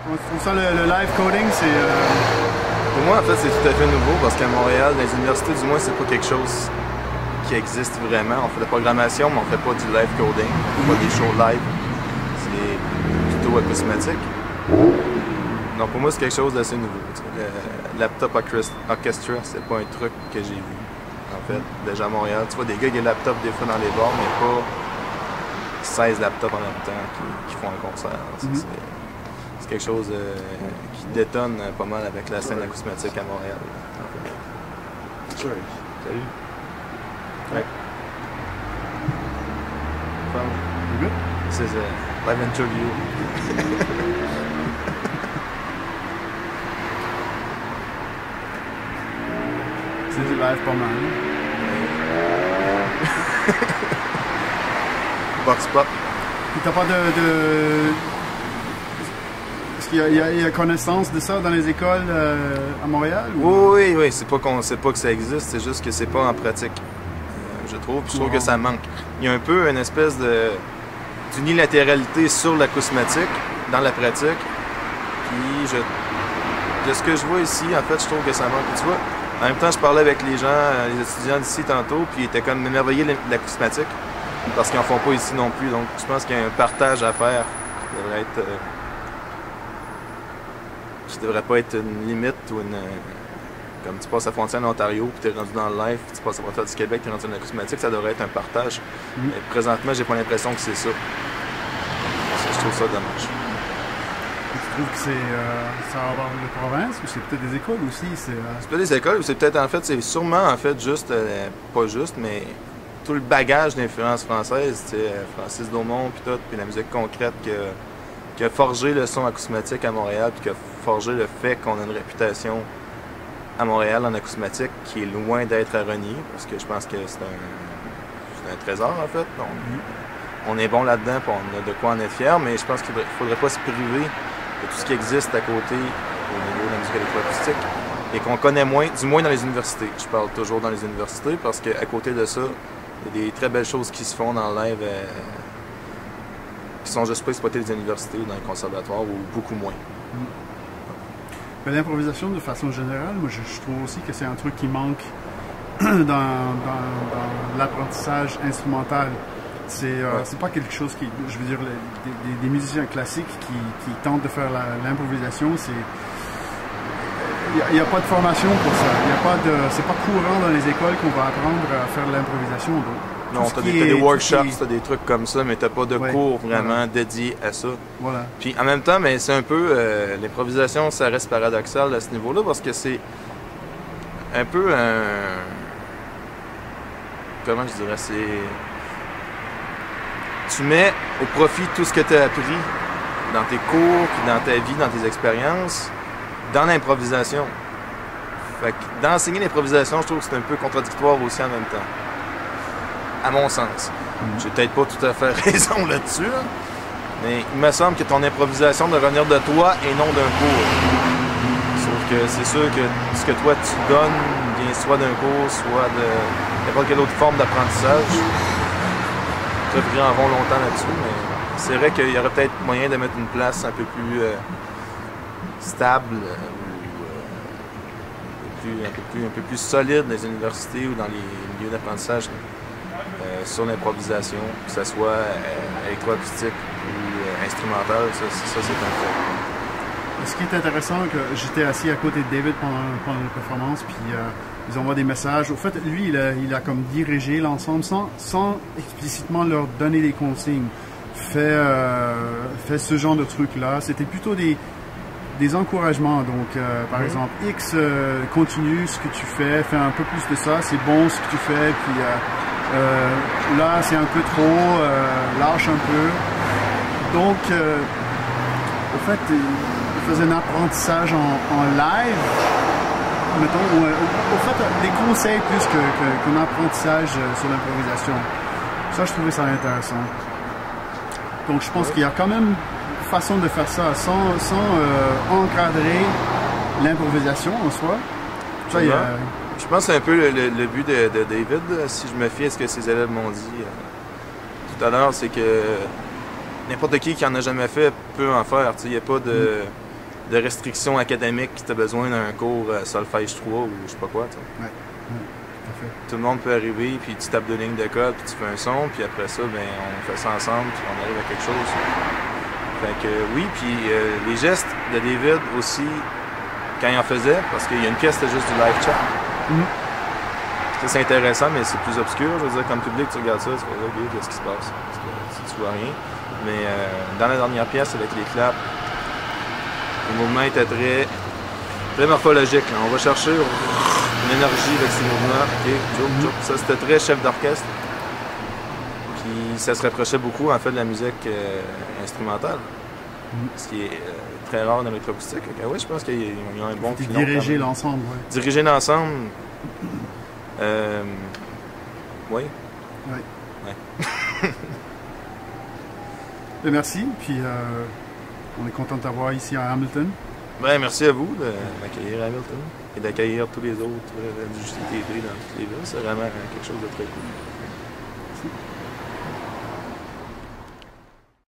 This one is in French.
Tu trouves ça le live coding, c'est... Pour moi, en fait, c'est tout à fait nouveau parce qu'à Montréal, dans les universités, du moins, c'est pas quelque chose qui existe vraiment. On fait de la programmation, mais on fait pas du live coding. On fait pas des shows live. C'est plutôt acousmatique. Donc pour moi, c'est quelque chose d'assez nouveau. Le laptop orchestra, c'est pas un truc que j'ai vu, en fait, déjà à Montréal. Tu vois des gars qui ont des laptops des fois dans les bars, mais pas 16 laptops en même temps qui font un concert. C'est quelque chose qui détonne pas mal avec la scène acousmatique à Montréal. En fait. Salut. Ouais. You good? This is a live interview. C'est du live pas mal. Box pop. Puis t'as pas de... Est-ce qu'il y a connaissance de ça dans les écoles à Montréal? Ou... Oui, c'est pas qu'on sait pas que ça existe, c'est juste que c'est pas en pratique, je trouve. Puis je trouve que ça manque. Il y a un peu une espèce d'unilatéralité sur l'acousmatique dans la pratique. Puis de ce que je vois ici, en fait, je trouve que ça manque. Puis tu vois, en même temps, je parlais avec les gens, les étudiants d'ici tantôt, puis ils étaient comme émerveillés de l'acousmatique parce qu'ils en font pas ici non plus. Donc je pense qu'il y a un partage à faire qui devrait être... qui devrait pas être une limite ou une... comme tu passes à frontière en Ontario, puis tu es rendu dans le live, puis tu passes à frontière du Québec, tu es rendu dans l'acousmatique, ça devrait être un partage. Mais présentement, j'ai pas l'impression que c'est ça. Je trouve ça dommage. Tu trouves que ça va avoir les provinces ou c'est peut-être des écoles aussi? C'est peut-être des écoles ou c'est peut-être en fait, c'est sûrement en fait juste, pas juste, mais tout le bagage d'influence française, tu sais, Francis Daumont, puis tout, puis la musique concrète qui a forgé le son acousmatique à Montréal, puis qui a forgé le fait qu'on a une réputation à Montréal en acousmatique qui est loin d'être à renier, parce que je pense que c'est un trésor en fait. Donc, on est bon là-dedans, puis on a de quoi en être fier, mais je pense qu'il ne faudrait pas se priver de tout ce qui existe à côté au niveau de la musique électroacoustique et qu'on connaît moins, du moins dans les universités. Je parle toujours dans les universités parce qu'à côté de ça, il y a des très belles choses qui se font dans le live qui sont juste pas exploitées dans les universités ou dans les conservatoires ou beaucoup moins. L'improvisation de façon générale, moi je trouve aussi que c'est un truc qui manque dans l'apprentissage instrumental. C'est pas quelque chose qui, je veux dire, des musiciens classiques qui tentent de faire l'improvisation, il n'y a pas de formation pour ça. C'est pas courant dans les écoles qu'on va apprendre à faire de l'improvisation. Non, t'as des workshops, t'as des trucs comme ça, mais t'as pas de cours vraiment dédiés à ça. Voilà. Puis en même temps, mais c'est un peu l'improvisation, ça reste paradoxal à ce niveau-là parce que c'est un peu un... Comment je dirais, c'est... Tu mets au profit tout ce que tu as appris dans tes cours, puis dans ta vie, dans tes expériences, dans l'improvisation. Fait que d'enseigner l'improvisation, je trouve que c'est un peu contradictoire aussi en même temps. À mon sens. J'ai peut-être pas tout à fait raison là-dessus, mais il me semble que ton improvisation doit revenir de toi et non d'un cours. Sauf que c'est sûr que ce que toi tu donnes vient soit d'un cours, soit de n'importe quelle autre forme d'apprentissage. Je reviens en rond longtemps là-dessus, mais c'est vrai qu'il y aurait peut-être moyen de mettre une place un peu plus stable un peu plus solide dans les universités ou dans les milieux d'apprentissage sur l'improvisation, que ce soit électroacoustique ou instrumental, ça c'est un fait. Ce qui est intéressant, que j'étais assis à côté de David pendant la performance, puis ils envoient des messages. Au fait, lui, il a comme dirigé l'ensemble sans explicitement leur donner des consignes. Fait ce genre de truc-là. C'était plutôt des encouragements. Donc, par exemple, X, continue ce que tu fais un peu plus de ça, c'est bon ce que tu fais, puis là, c'est un peu trop, lâche un peu. Donc, au fait, il faisait un apprentissage en live, mettons, au fait, des conseils plus qu'un apprentissage sur l'improvisation. Ça, je trouvais ça intéressant. Donc, je pense qu'il y a quand même une façon de faire ça sans encadrer l'improvisation en soi. Ça, je pense que c'est un peu le but de David, si je me fie à ce que ses élèves m'ont dit tout à l'heure, c'est que n'importe qui en a jamais fait peut en faire. Il n'y a pas de... de restrictions académiques, tu as besoin d'un cours solfège 3 ou je sais pas quoi. Ouais. Tout à fait. Tout le monde peut arriver, puis tu tapes deux lignes de code, puis tu fais un son, puis après ça, ben, on fait ça ensemble, puis on arrive à quelque chose. Fait que oui, puis les gestes de David aussi, quand il en faisait, parce qu'il y a une pièce, c'était juste du live chat. Ça, c'est intéressant, mais c'est plus obscur. Je veux dire, comme public, tu regardes ça, tu fais OK, qu'est-ce qui se passe? Parce que tu vois rien. Mais dans la dernière pièce, avec les claps, le mouvement était très morphologique. Là. On va chercher une énergie avec ces mouvements. OK, ça, c'était très chef d'orchestre. Puis ça se rapprochait beaucoup, en fait, de la musique instrumentale. Ce qui est très rare dans l'électroacoustique. Oui, je pense qu'ils ont un bon filon. Diriger l'ensemble, oui. Diriger l'ensemble. Oui. Oui. Ouais. Merci, puis on est content de t'avoir ici à Hamilton. Ben, merci à vous de m'accueillir à Hamilton et d'accueillir tous les autres du JTV dans toutes les villes. C'est vraiment quelque chose de très cool.